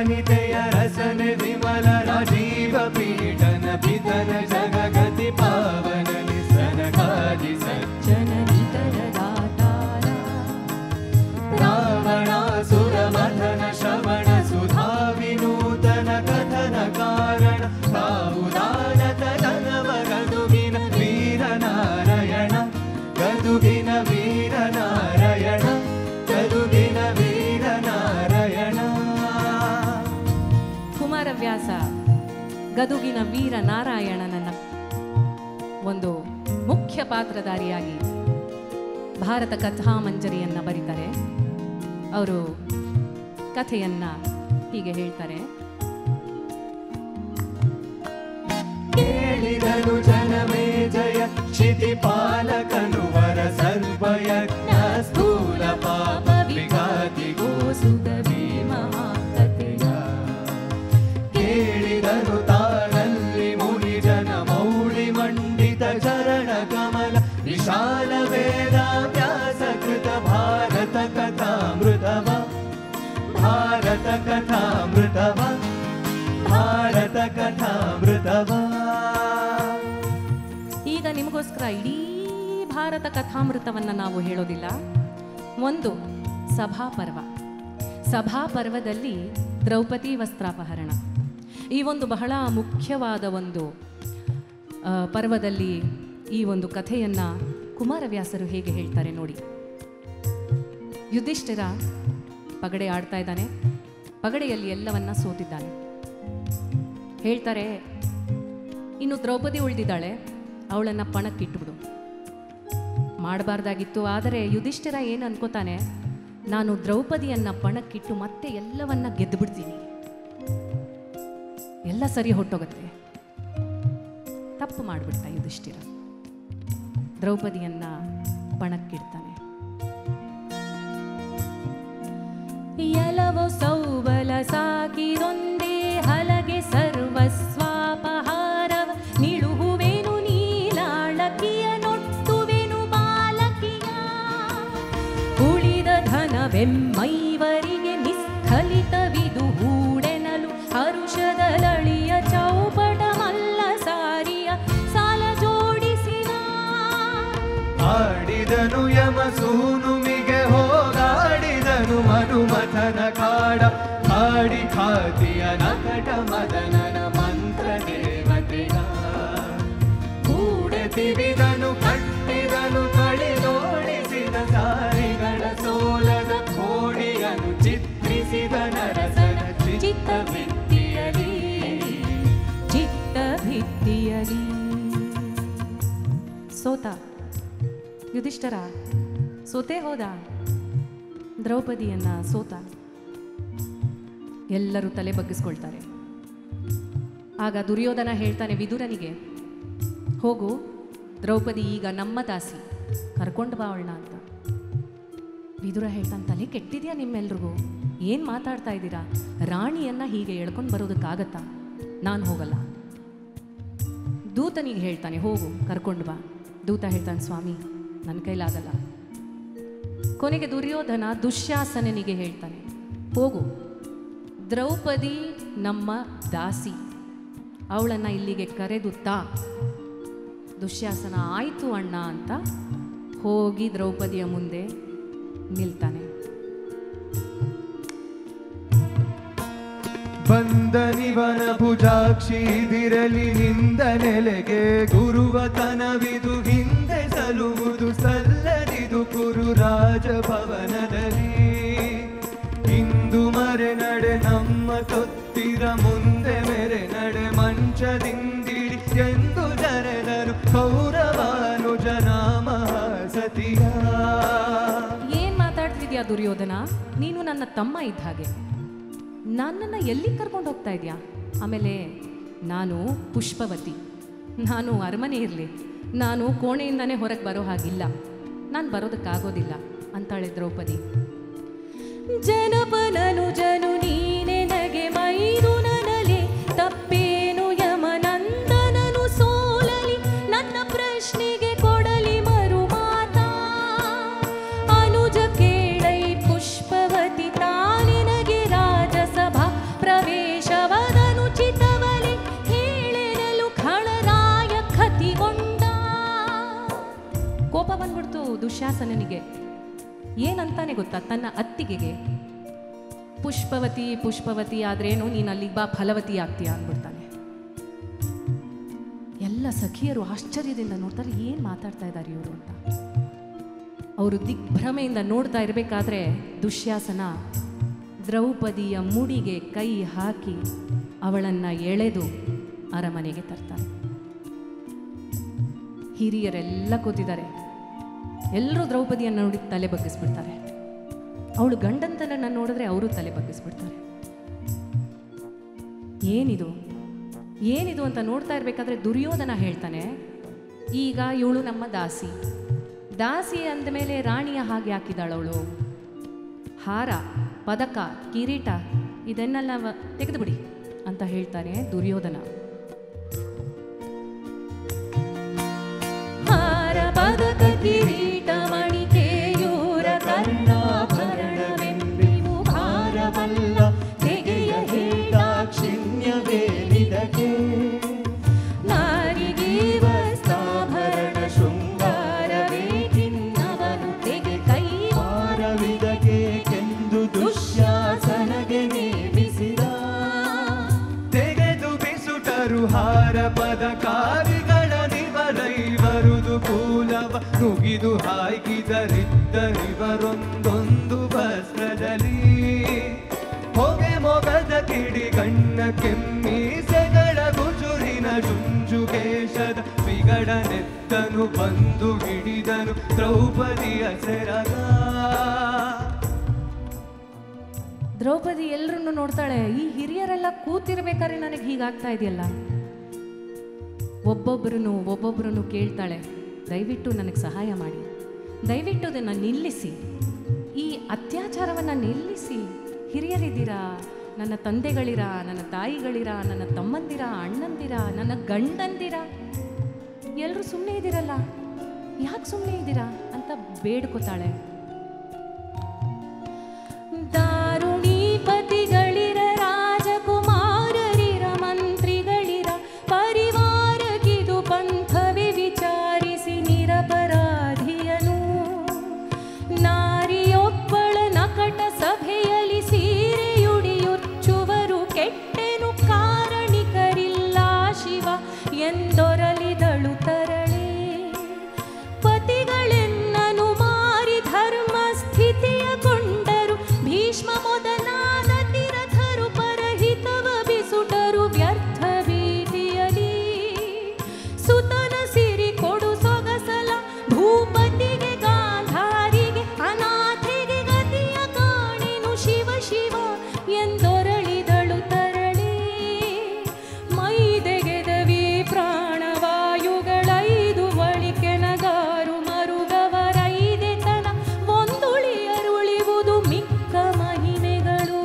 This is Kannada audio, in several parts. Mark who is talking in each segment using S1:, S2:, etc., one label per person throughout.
S1: वनितय रसने विमल राजीव पीठन पितन जगगति पावन निसन काजि सज्जन नितर दातारा रावणासुर मथन श्रवण सुधा विनूतन कथन कारण साउदानत तनव गदुगिन वीर नारायण गदुगिन वीर नारायण गदुगिन वीर नारायण.
S2: ಕುಮಾರವ್ಯಾಸ ಗದುಗಿನ ವೀರ ನಾರಾಯಣನನ್ನ ಒಂದು ಮುಖ್ಯ ಪಾತ್ರಧಾರಿಯಾಗಿ ಭಾರತ ಕಥಾಮಂಜರಿಯನ್ನ ಬರೀತಾರೆ. ಅವರು ಕಥೆಯನ್ನ ಹೀಗೆ ಹೇಳ್ತಾರೆ.
S1: ಕೇಳಿದನು ಜನಮೇ ಜಯ ಕ್ಷಿತಿಪಾಲಕನು ವರ ಸರ್ವಯಜ್ಞ ಸ್ಥೂಲ ಪಾಪ ವಿಘಾತಿಗೋ ಸುತ ಭೀಮಹಾಕತೆಯ ಕೇಳಿದನು ತಾನಲ್ಲಿ ಮುನಿ ಜನ ಮೌಳಿ ಮಂಡಿತ ಚರಣ ಕಮಲ ವಿಶಾಲ ವೇದ ವ್ಯಾಸ ಕೃತ ಭಾರತ ಕಥಾಮೃತವ ಭಾರತ ಕಥಾಮೃತವ ಭಾರತ ಕಥಾಮೃತವ.
S2: ಈಗ ನಿಮಗೋಸ್ಕರ ಇಡೀ ಭಾರತ ಕಥಾಮೃತವನ್ನು ನಾವು ಹೇಳೋದಿಲ್ಲ. ಒಂದು ಸಭಾಪರ್ವ, ಸಭಾಪರ್ವದಲ್ಲಿ ದ್ರೌಪದಿ ವಸ್ತ್ರಾಪಹರಣ, ಈ ಒಂದು ಬಹಳ ಮುಖ್ಯವಾದ ಒಂದು ಪರ್ವದಲ್ಲಿ ಈ ಒಂದು ಕಥೆಯನ್ನು ಕುಮಾರವ್ಯಾಸರು ಹೇಗೆ ಹೇಳ್ತಾರೆ ನೋಡಿ. ಯುಧಿಷ್ಠಿರ ಪಗಡೆ ಆಡ್ತಾ ಇದ್ದಾನೆ, ಪಗಡೆಯಲ್ಲಿ ಎಲ್ಲವನ್ನ ಸೋತಿದ್ದಾನೆ. ಹೇಳ್ತಾರೆ, ಇನ್ನು ದ್ರೌಪದಿ ಉಳಿದಿದ್ದಾಳೆ, ಅವಳನ್ನು ಪಣಕ್ಕಿಟ್ಟುಬಿಡು. ಮಾಡಬಾರ್ದಾಗಿತ್ತು. ಆದರೆ ಯುಧಿಷ್ಠಿರ ಏನು ಅನ್ಕೋತಾನೆ, ನಾನು ದ್ರೌಪದಿಯನ್ನು ಪಣಕ್ಕಿಟ್ಟು ಮತ್ತೆ ಎಲ್ಲವನ್ನ ಗೆದ್ದು ಬಿಡ್ತೀನಿ, ಎಲ್ಲ ಸರಿ ಹೊಟ್ಟೋಗುತ್ತೆ. ತಪ್ಪು ಮಾಡಿಬಿಟ್ಟ ಯುಧಿಷ್ಠಿರ, ದ್ರೌಪದಿಯನ್ನ ಪಣಕ್ಕಿಡ್ತಾನೆ. ಎಲವೋ ಸೌಬಲ ಸಾಕಿರೊಂದೇ ಹಲಗೆ ಸರ್ವಸ್ವಾಪಹಾರವ ನಿಳುಹುವೆನು ನೀಲಾಳಕಿಯ ನೊಟ್ಟುವೆನು ಬಾಲಕಿಯ ಉಳಿದ ಧನವೆಮ್ಮೈವರಿಗೆ ನಿಸ್ಖಲಿತವಿದು ಹೂಡೆನಲು ಹರುಷದ ಲಳಿಯ ಚೌಪಟ ಮಲ್ಲ ಸಾರಿಯ ಸಾಲ ಜೋಡಿಸಿನ
S1: ಆಡಿದನು ಯಮಸೂನುಮಿಗೆ ಹೋಗಾಡಿದನು ಮನುಮಥನ ಕಾಡ ಕಾಡಿ ಖಾತಿಯ ನಕಟ ಮದನನ ಮಂತ್ರ ದೇವತೆಯ ಕೂಡೆ ತಿವಿದನು ಕಟ್ಟಿದನು ಕಳಿದೋಡಿಸಿದ ಸಾರಿಗಳ ಸೋಲದ ಕೋಡಿಯನು ಚಿತ್ರಿಸಿದ ನರಸನ ಚಿತ್ತಭಿತ್ತಿಯಲಿ
S2: ಚಿತ್ತಭಿತ್ತಿಯಲಿ. ಸೋತ ಯುಧಿಷ್ಠಿರ, ಸೋತೆ ಹೋದ, ದ್ರೌಪದಿಯನ್ನ ಸೋತ. ಎಲ್ಲರೂ ತಲೆ ಬಗ್ಗಿಸ್ಕೊಳ್ತಾರೆ. ಆಗ ದುರ್ಯೋಧನ ಹೇಳ್ತಾನೆ ವಿದುರನಿಗೆ, ಹೋಗು, ದ್ರೌಪದಿ ಈಗ ನಮ್ಮ ದಾಸಿ, ಕರ್ಕೊಂಡು ಬಾ ಅವಳನ್ನ ಅಂತ. ವಿದುರ ಹೇಳ್ತಾನೆ, ತಲೆ ಕೆಟ್ಟಿದ್ಯಾ ನಿಮ್ಮೆಲ್ರಿಗೂ? ಏನು ಮಾತಾಡ್ತಾ ಇದ್ದೀರಾ? ರಾಣಿಯನ್ನ ಹೀಗೆ ಎಳ್ಕೊಂಡು ಬರೋದಕ್ಕಾಗತ್ತಾ? ನಾನು ಹೋಗಲ್ಲ. ದೂತನಿಗೆ ಹೇಳ್ತಾನೆ, ಹೋಗು, ಕರ್ಕೊಂಡು ಬಾ. ದೂತ ಹೇಳ್ತಾನೆ, ಸ್ವಾಮಿ ನನ್ನ ಕೈಲಾಗಲ್ಲ. ಕೊನೆಗೆ ದುರ್ಯೋಧನ ದುಶ್ಯಾಸನನಿಗೆ ಹೇಳ್ತಾನೆ, ಹೋಗು, ದ್ರೌಪದಿ ನಮ್ಮ ದಾಸಿ, ಅವಳನ್ನು ಇಲ್ಲಿಗೆ ಕರೆದು ತಾ. ದುಶ್ಯಾಸನ ಆಯಿತು ಅಣ್ಣ ಅಂತ ಹೋಗಿ ದ್ರೌಪದಿಯ ಮುಂದೆ ನಿಲ್ತಾನೆ.
S1: ಬಂದನಿವನ ಭುಜಾಕ್ಷಿದಿರಲಿ ನಿಂದ ನೆಲೆಗೆ ಗುರುವತನವಿದು ಹಿಂದೆ ಸಲುವುದು ಸಲ್ಲದಿದು ಕುರು ರಾಜಭವನದಲ್ಲಿ. ಇಂದು ಮರೆ ನಡೆ ನಮ್ಮ ತೊತ್ತಿರ ಮುಂದೆ ಮೆರೆ ನಡೆ ಮಂಚದಿಂದಿಡಿ ಎಂದು ಜರೆದರು ಕೌರವಾನುಜ ನಾಮ ಸತಿಯ.
S2: ಏನ್ ಮಾತಾಡ್ತಿದ್ಯಾ ದುರ್ಯೋಧನ? ನೀನು ನನ್ನ ತಮ್ಮ ಇದ್ದ ಹಾಗೆ, ನನ್ನನ್ನು ಎಲ್ಲಿ ಕರ್ಕೊಂಡು ಹೋಗ್ತಾ ಇದೆಯಾ? ಆಮೇಲೆ ನಾನು ಪುಷ್ಪವತಿ, ನಾನು ಅರಮನೆ ಇರಲಿ, ನಾನು ಕೋಣೆಯಿಂದನೇ ಹೊರಗೆ ಬರೋ ಹಾಗಿಲ್ಲ, ನಾನು ಬರೋದಕ್ಕಾಗೋದಿಲ್ಲ ಅಂತಾಳೆ ದ್ರೌಪದಿ. ಜನಪನನು ಜನು ನೀನೆ ನಗೆ ಮೈದು ನನಲೆ ತಪ್ಪೇನು ಯಮನಂದನನು ಸೋಲಲಿ ನನ್ನ ಪ್ರಶ್ನೆಗೆ ಕೊಡಲಿ ಮರು ಮಾತಾ. ಅನುಜ ಕೇಳೈ ಪುಷ್ಪವತಿ ತಾನಿನಗೆ ರಾಜಸಭಾ ಪ್ರವೇಶ ದುಶ್ಯಾಸನನಿಗೆ ಏನಂತಾನೆ ಗೊತ್ತಾ, ತನ್ನ ಅತ್ತಿಗೆಗೆ ಪುಷ್ಪವತಿ ಪುಷ್ಪವತಿ ಆದ್ರೇನು, ನೀನು ಅಲ್ಲಿಗೆ ಬಾ ಫಲವತಿ ಆಗ್ತೀಯ ಅಂದ್ಬಿಡ್ತಾನೆ. ಎಲ್ಲ ಸಖಿಯರು ಆಶ್ಚರ್ಯದಿಂದ ನೋಡ್ತಾರೆ, ಏನು ಮಾತಾಡ್ತಾ ಇದ್ದಾರೆ ಇವರು ಅಂತ. ಅವರು ದಿಗ್ಭ್ರಮೆಯಿಂದ ನೋಡ್ತಾ ಇರಬೇಕಾದ್ರೆ ದುಶ್ಯಾಸನ ದ್ರೌಪದಿಯ ಮುಡಿಗೆ ಕೈ ಹಾಕಿ ಅವಳನ್ನು ಎಳೆದು ಅರಮನೆಗೆ ತರ್ತಾನೆ. ಹಿರಿಯರೆಲ್ಲ ಕೂತಿದ್ದಾರೆ, ಎಲ್ಲರೂ ದ್ರೌಪದಿಯನ್ನು ನೋಡಿ ತಲೆ ಬಗ್ಗಿಸ್ಬಿಡ್ತಾರೆ. ಅವಳು ಗಂಡಂತನನ್ನು ನೋಡಿದ್ರೆ ಅವರು ತಲೆ ಬಗ್ಗಿಸ್ಬಿಡ್ತಾರೆ. ಏನಿದು ಏನಿದು ಅಂತ ನೋಡ್ತಾ ಇರಬೇಕಾದ್ರೆ ದುರ್ಯೋಧನ ಹೇಳ್ತಾನೆ, ಈಗ ಇವಳು ನಮ್ಮ ದಾಸಿ, ದಾಸಿ ಅಂದಮೇಲೆ ರಾಣಿಯ ಹಾಗೆ ಹಾಕಿದಾಳವಳು, ಹಾರ ಪದಕ ಕಿರೀಟ ಇದನ್ನೆಲ್ಲ ತೆಗೆದುಬಿಡಿ ಅಂತ ಹೇಳ್ತಾನೆ ದುರ್ಯೋಧನ. ಹಾರ ಪದಕ ಕಿರೀಟ ಮಣಿ ಕೇಯೂರ ಕರ್ಣಾಭರಣವೆಂಬಿವು ಭಾರವಲ್ಲ ತೆಗೆಯ ಹೇದಾಕ್ಷಿಣ್ಯವೇನಿದಕ್ಕೆ, ನಾರಿಗೀವ ಸ್ಥಾಭರಣ ಶೃಂಗಾರವೇ ಕಿನ್ನವನು ತೆಗೆ ಕೈವಾರವಿದಗೆ ಕೆಂದು ದುಶ್ಯಾಸನಗೆ ನೇಮಿಸಿದ.
S1: ತೆಗೆದು ಬಿಸುಟರು ಹಾರ ಪದಕಾರಿಗಳ ನಿವರೈವರುದು ಕೂಲವ ನುಗಿದು ಹಾಯ್ಕಿದರಿದ್ದರಿವರೊಂದೊಂದು ವಸ್ತ್ರದಲ್ಲಿ. ಹೊಗೆ ಮೊಗದ ಕಿಡಿಗಣ್ಣ ಕೆಮ್ಮೀಸೆಗಳ ಗುಜುರಿನ ಜುಂಜುಗೇಶದ ವಿಗಡನೆತ್ತನು ಬಂದು ಹಿಡಿದನು ದ್ರೌಪದಿಯ ಸೆರಗ.
S2: ದ್ರೌಪದಿ ಎಲ್ಲರನ್ನು ನೋಡ್ತಾಳೆ, ಈ ಹಿರಿಯರೆಲ್ಲ ಕೂತಿರ್ಬೇಕಾದ್ರೆ ನನಗೆ ಹೀಗಾಗ್ತಾ ಇದೆಯಲ್ಲ. ಒಬ್ಬೊಬ್ಬರನ್ನು ಕೇಳ್ತಾಳೆ, ದಯವಿಟ್ಟು ನನಗೆ ಸಹಾಯ ಮಾಡಿ, ದಯವಿಟ್ಟು ಅದನ್ನು ನಿಲ್ಲಿಸಿ, ಈ ಅತ್ಯಾಚಾರವನ್ನು ನಿಲ್ಲಿಸಿ. ಹಿರಿಯರಿದ್ದೀರಾ, ನನ್ನ ತಂದೆಗಳಿರ, ನನ್ನ ತಾಯಿಗಳಿರ, ನನ್ನ ತಮ್ಮಂದಿರ, ಅಣ್ಣಂದಿರ, ನನ್ನ ಗಂಡಂದಿರ, ಎಲ್ಲರೂ ಸುಮ್ಮನೆ ಇದ್ದೀರಲ್ಲ, ಯಾಕೆ ಸುಮ್ಮನೆ ಇದ್ದೀರಾ ಅಂತ ಬೇಡ್ಕೋತಾಳೆ. ದಾರುಣೀಪತಿಗಳಿರ, ರಾಜಕುಮಾರರಿರ, ಮಂತ್ರಿಗಳಿರ, ಪರಿವಾರಗಿದು ಪಂಥವೇ ವಿಚಾರಿಸಿ ನಿರಪರಾಧಿಯನು. ನಾರಿಯೊಬ್ಬಳ ನಕಟ ಸಭೆಯಲ್ಲಿ ಸೀರೆಯುಡಿಯುಚ್ಚುವರು ಕೆಟ್ಟೆನು ಕಾರಣಿಕರಿಲ್ಲ ಶಿವ ಎಂದೊರಲಿದಳು ತರಳೆ. ಪತಿಗಳೆನ್ನನು ಮಾರಿ ಧರ್ಮ ಸ್ಥಿತಿಯ ಕೊಂಡರು, ಭೀಷ್ಮ ಮೊದಲಾದ ತಿರಥರು ಪರಹಿತವ ಬಿಸುಟರು ವ್ಯರ್ಥ ಭೀತಿಯಲಿ. ಸುತನ ಸಿರಿ ಕೊಡು ಸೊಗಸಲ ಭೂಪತಿಗೆ ಗಾಂಧಾರಿಗೆ, ಅನಾಥೆಗೆ ಗತಿಯ ಕಾಣೆನು ಶಿವ ಶಿವ ಎಂದೊರಳಿದಳು ತರಳೆ. ಮೈದೆಗೆದವಿ ಪ್ರಾಣವಾಯುಗಳೈದು ಬಳಿಕೆ ನಗಾರು ಮರುಗವರೈದೆತನ ಒಂದುಳಿಯರುಳಿವುದು ಮಿಕ್ಕ ಮಹಿಮೆಗಳು.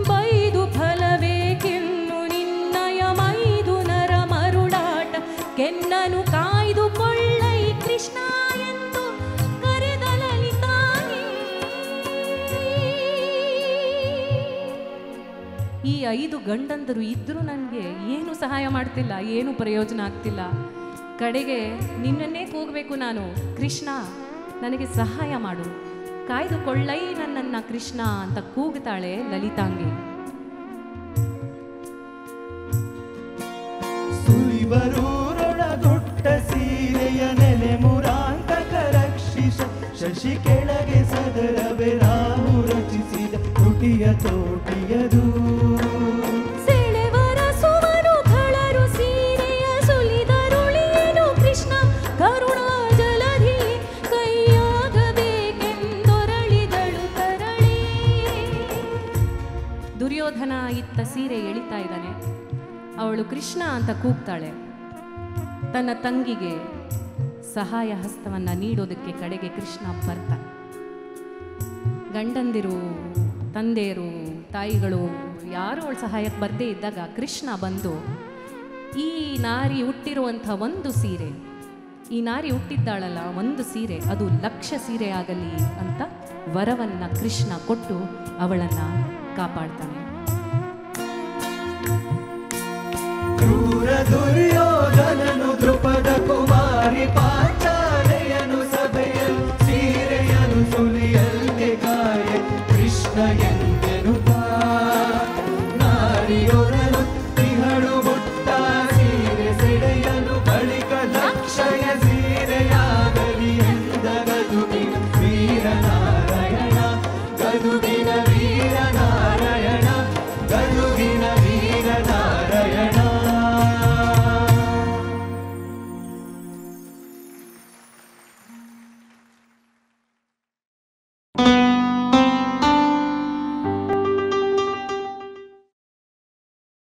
S2: ಬೈದು ಫಲವೇಕೆನ್ನು ನಿನ್ನಯ ಮೈದು ನರ ಮರುಳಾಟ ಕೆನ್ನನು ಕಾಯ್ದುಕೊಳ್ಳೈ ಕೃಷ್ಣ ಎಂದು ಕರೆದ ಲಲಿತಾಂಗಿ. ಈ 5 ಗಂಡಂದರು ಇದ್ರೂ ನನಗೆ ಏನು ಸಹಾಯ ಮಾಡ್ತಿಲ್ಲ, ಏನು ಪ್ರಯೋಜನ ಆಗ್ತಿಲ್ಲ. ಕಡೆಗೆ ನಿನ್ನನ್ನೇ ಕೂಗಬೇಕು ನಾನು, ಕೃಷ್ಣ ನನಗೆ ಸಹಾಯ ಮಾಡು, ಕಾಯ್ದುಕೊಳ್ಳೈ ನನ್ನನ್ನು ಕೃಷ್ಣ ಅಂತ ಕೂಗುತ್ತಾಳೆ ಲಲಿತಾಂಗಿ.
S1: ಸುಳಿವರೂರೊಳಗೊಟ್ಟ ಸೀರೆಯ ನೆಲೆ ಮುರಾಂತಕ ರಕ್ಷಿಸ ಶಶಿ ಕೆಳಗೆ ಸದರವೆ ನಾವು ರಚಿಸಿದ ತುಟಿಯ ತೋಟಿಯದು.
S2: ಸೆಳೆವರ ಸುವರು ಖಳರು ಸೀರೆಯ ಸುಲಿದರುಳೇನು ಕೃಷ್ಣ ಕರುಣಾ ಜಲಧಿ ಕೈಯಾಗಬೇಕೆಂದೊರಳಿದಳು ತರಳೆ. ದುರ್ಯೋಧನ ಇತ್ತ ಸೀರೆ ಎಳಿತಾ ಇದ್ದಾನೆ, ಅವಳು ಕೃಷ್ಣ ಅಂತ ಕೂಗ್ತಾಳೆ. ತನ್ನ ತಂಗಿಗೆ ಸಹಾಯ ಹಸ್ತವನ್ನು ನೀಡೋದಕ್ಕೆ ಕಡೆಗೆ ಕೃಷ್ಣ ಬರ್ತಾನೆ. ಗಂಡಂದಿರು, ತಂದೆಯರು, ತಾಯಿಗಳು ಯಾರು ಅವಳ ಸಹಾಯಕ್ಕೆ ಬರದೇ ಇದ್ದಾಗ ಕೃಷ್ಣ ಬಂದು ಈ ನಾರಿ ಹುಟ್ಟಿರುವಂಥ ಒಂದು ಸೀರೆ, ಈ ನಾರಿ ಹುಟ್ಟಿದ್ದಾಳಲ್ಲ ಒಂದು ಸೀರೆ, ಅದು 1,00,000 ಸೀರೆ ಆಗಲಿ ಅಂತ ವರವನ್ನು ಕೃಷ್ಣ ಕೊಟ್ಟು ಅವಳನ್ನು ಕಾಪಾಡ್ತಾನೆ.
S1: ಕ್ರೂರ ದುರ್ಯೋಧನನು